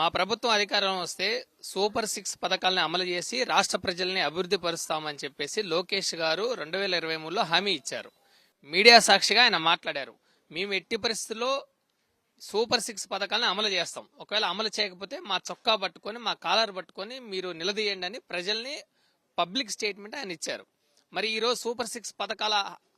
మా ప్రభుత్వం అధికారం వస్తే సూపర్ 6 పథకాలను అమలు చేసి రాష్ట్ర ప్రజల్ని అభివృద్ధి పరుస్తామని చెప్పేసి లోకేష్ గారు 2023లో హామీ ఇచ్చారు. మీడియా సాక్షిగా ఆయన మాట్లాడారు. మేము ఎట్టి పరిస్థితుల్లో సూపర్ 6 పథకాలను అమలు చేస్తాం. ఒకవేళ అమలు చేయకపోతే మా చొక్కా పట్టుకొని మా కాలర్ పట్టుకొని మీరు నిలదీయండి అని ప్రజల్ని పబ్లిక్ స్టేట్మెంట్ ఆయన ఇచ్చారు. మరి ఈరోజు సూపర్ 6 పథకాల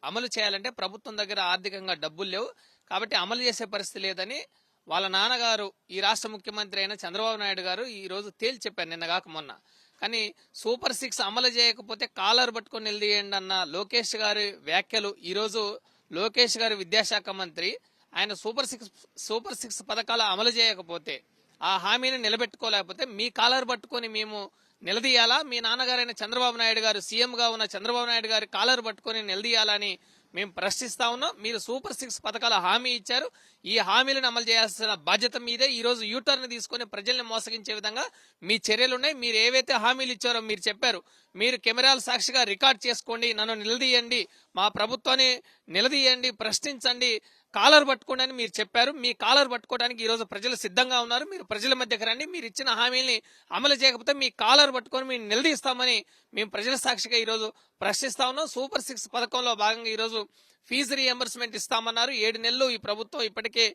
అమలు చేయాలంటే ప్రభుత్వం దగ్గర ఆర్థికంగా డబ్బులు లేవు, కాబట్టి అమలు చేసే పరిస్థితి లేదని వాళ్ళ నాన్నగారు ఈ రాష్ట్ర ముఖ్యమంత్రి అయిన చంద్రబాబు నాయుడు గారు ఈ రోజు తేల్చి చెప్పారు, నిన్నగాక మొన్న. కానీ సూపర్ 6 అమలు చేయకపోతే కాలర్ పట్టుకొని నిలదీయండి అన్న లోకేష్ గారి వ్యాఖ్యలు ఈరోజు లోకేష్ గారి విద్యాశాఖ మంత్రి ఆయన సూపర్ సిక్స్ పథకాలు అమలు చేయకపోతే ఆ హామీని నిలబెట్టుకోలేకపోతే మీ కాలర్ పట్టుకొని మేము నిలదీయాలా, మీ నాన్నగారైన చంద్రబాబు నాయుడు గారు సీఎంగా ఉన్న చంద్రబాబు నాయుడు గారి కాలర్ పట్టుకొని నిలదీయాలని మేము ప్రశ్నిస్తా ఉన్నాం. మీరు సూపర్ 6 పథకాల హామీ ఇచ్చారు, ఈ హామీలను అమలు చేయాల్సిన బాధ్యత మీదే. ఈ రోజు యూటర్న్ తీసుకుని ప్రజల్ని మోసగించే విధంగా మీ చర్యలు ఉన్నాయి. మీరు ఏవైతే హామీలు ఇచ్చారో మీరు చెప్పారు, మీరు కెమెరాల సాక్షిగా రికార్డ్ చేసుకోండి, నన్ను నిలదీయండి, మా ప్రభుత్వాన్ని నిలదీయండి, ప్రశ్నించండి, కాలర్ పట్టుకోండి అని మీరు చెప్పారు. మీ కాలర్ పట్టుకోవడానికి ఈ రోజు ప్రజలు సిద్ధంగా ఉన్నారు. మీరు ప్రజల మధ్యకి రండి, మీరు ఇచ్చిన హామీల్ని అమలు చేయకపోతే మీ కాలర్ పట్టుకొని మేము నిలదీస్తామని మేము ప్రజల సాక్షిగా ఈ రోజు ప్రశ్నిస్తా ఉన్నాం. సూపర్ 6 పథకంలో భాగంగా ఈ రోజు ఫీజు రీఎంబర్స్మెంట్ ఇస్తామన్నారు. 7 నెలలు ఈ ప్రభుత్వం ఇప్పటికే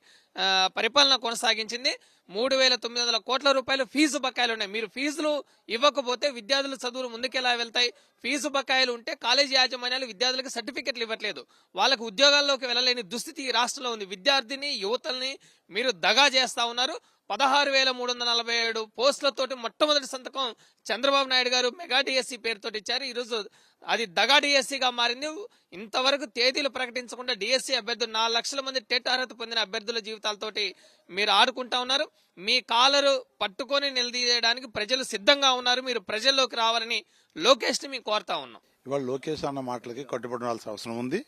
పరిపాలన కొనసాగించింది. 3,900 కోట్ల రూపాయలు ఫీజు బకాయిలు ఉన్నాయి. మీరు ఫీజులు ఇవ్వకపోతే విద్యార్థుల చదువులు ముందుకెలా వెళ్తాయి? ఫీజు బకాయిలు ఉంటే కాలేజీ యాజమాన్యాలు విద్యార్థులకు సర్టిఫికెట్లు ఇవ్వట్లేదు, వాళ్ళకు ఉద్యోగాల్లోకి వెళ్ళలేని దుస్థితి ఈ రాష్ట్రంలో ఉంది. విద్యార్థిని యువతల్ని మీరు దగా చేస్తా ఉన్నారు. 16,347 పోస్టులతోటి మొట్టమొదటి సంతకం చంద్రబాబు నాయుడు గారు మెగా డిఎస్సి పేరుతో ఇచ్చారు. ఈరోజు అది దగా డిఎస్సిగా మారింది. ఇంతవరకు తేదీలు ప్రకటించకుండా డిఎస్సి అభ్యర్థులు 4 లక్షల మంది టెట్ అర్హత పొందిన అభ్యర్థుల జీవితాలతోటి మీరు ఆడుకుంటా ఉన్నారు. మీ కాలరు పట్టుకొని నిలదీయడానికి ప్రజలు సిద్ధంగా ఉన్నారు. మీరు ప్రజల్లోకి రావాలని లోకేష్ ని మేము కోరుతా ఉన్నాం. ఇవాళ లోకేష్ అన్న మాటలకి కట్టుబడి ఉండాల్సిన అవసరం ఉంది.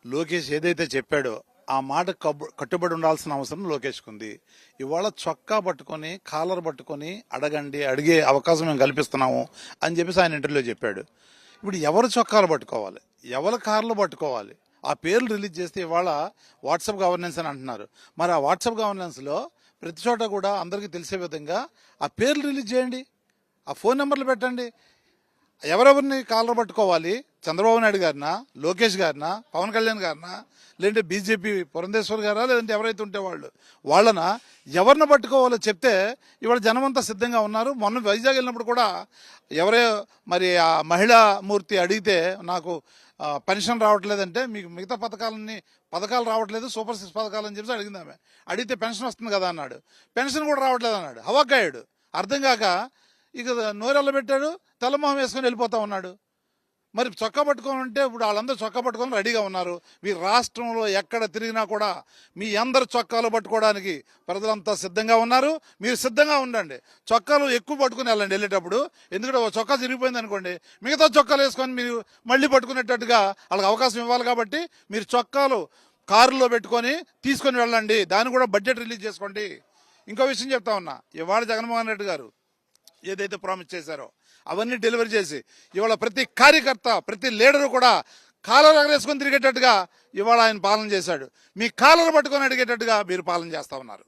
లోకేష్ ఏదైతే చెప్పాడో ఆ మాట కట్టుబడి ఉండాల్సిన అవసరం లోకేష్కి ఉంది. ఇవాళ చొక్కా పట్టుకొని కాలర్ పట్టుకొని అడిగే అవకాశం మేము కల్పిస్తున్నాము అని చెప్పేసి ఆయన ఇంటర్వ్యూలో చెప్పాడు. ఇప్పుడు ఎవరు చొక్కాలు పట్టుకోవాలి, ఎవరి కార్లు పట్టుకోవాలి? ఆ పేర్లు రిలీజ్ చేస్తే ఇవాళ వాట్సాప్ గవర్నెన్స్ అని అంటున్నారు. మరి ఆ వాట్సాప్ గవర్నెన్స్లో ప్రతి చోట కూడా అందరికీ తెలిసే విధంగా ఆ పేర్లు రిలీజ్ చేయండి, ఆ ఫోన్ నెంబర్లు పెట్టండి. ఎవరెవరిని కాలర్ పట్టుకోవాలి? చంద్రబాబు నాయుడు గారినా, లోకేష్ గారినా, పవన్ కళ్యాణ్ గారినా, లేదంటే బీజేపీ పురంధేశ్వర్ గారా, లేదంటే ఎవరైతే ఉంటే వాళ్ళన ఎవరిని పట్టుకోవాలో చెప్తే ఇవాళ జనమంతా సిద్ధంగా ఉన్నారు. మొన్న వైజాగ్ వెళ్ళినప్పుడు కూడా ఎవరే మరి ఆ మహిళా మూర్తి అడిగితే నాకు పెన్షన్ రావట్లేదంటే మీకు మిగతా పథకాలు రావట్లేదు, సూపర్ 6 పథకాలు అని చెప్పి అడిగింది ఆమె. అడిగితే పెన్షన్ వస్తుంది కదా అన్నాడు, పెన్షన్ కూడా రావట్లేదు అన్నాడు. హవాకాయుడు అర్థం కాక ఇక నోరెళ్ళ పెట్టాడు, తెల్లమొహం వేసుకొని వెళ్ళిపోతా ఉన్నాడు. మరి చొక్కా పట్టుకొని ఉంటే ఇప్పుడు వాళ్ళందరూ చొక్కా పట్టుకొని రెడీగా ఉన్నారు. మీ రాష్ట్రంలో ఎక్కడ తిరిగినా కూడా మీ అందరు చొక్కాలు పట్టుకోవడానికి ప్రజలంతా సిద్ధంగా ఉన్నారు. మీరు సిద్ధంగా ఉండండి, చొక్కాలు ఎక్కువ పట్టుకుని వెళ్ళండి వెళ్ళేటప్పుడు. ఎందుకంటే ఒక చొక్కా చిరిగిపోయింది అనుకోండి, మిగతా చొక్కాలు వేసుకొని మీరు మళ్ళీ పట్టుకునేటట్టుగా వాళ్ళకి అవకాశం ఇవ్వాలి. కాబట్టి మీరు చొక్కాలు కారులో పెట్టుకొని తీసుకొని వెళ్ళండి, దాన్ని కూడా బడ్జెట్ రిలీజ్ చేసుకోండి. ఇంకో విషయం చెప్తా ఉన్నా, ఇవాళ జగన్మోహన్ రెడ్డి గారు ఏదైతే ప్రామిస్ చేశారో అవన్నీ డెలివరీ చేసి ఇవాళ ప్రతి కార్యకర్త, ప్రతి లీడరు కూడా కాలర్ ఎగరేసుకొని తిరిగేటట్టుగా ఇవాళ ఆయన పాలన చేశాడు. మీ కాలర్ పట్టుకొని అడిగేటట్టుగా మీరు పాలన చేస్తా ఉన్నారు.